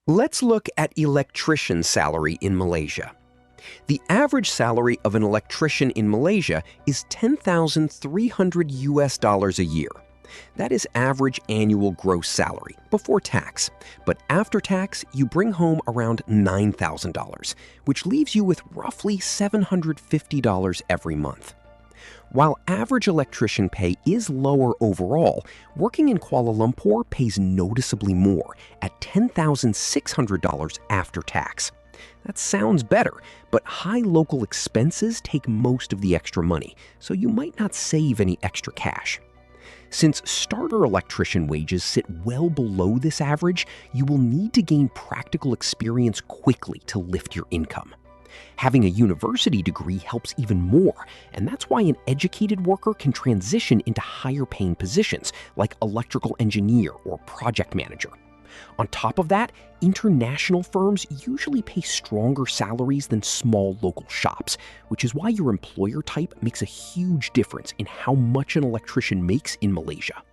Let's look at electrician salary in Malaysia. The average salary of an electrician in Malaysia is 10,300 US dollars a year. That is average annual gross salary before tax. But after tax, you bring home around $9,000, which leaves you with roughly $750 every month. While average electrician pay is lower overall, working in Kuala Lumpur pays noticeably more at $10,600 after tax. That sounds better, but high local expenses take most of the extra money, so you might not save any extra cash. Since starter electrician wages sit well below this average, you will need to gain practical experience quickly to lift your income. Having a university degree helps even more, and that's why an educated worker can transition into higher paying positions like electrical engineer or project manager. On top of that, international firms usually pay stronger salaries than small local shops, which is why your employer type makes a huge difference in how much an electrician makes in Malaysia.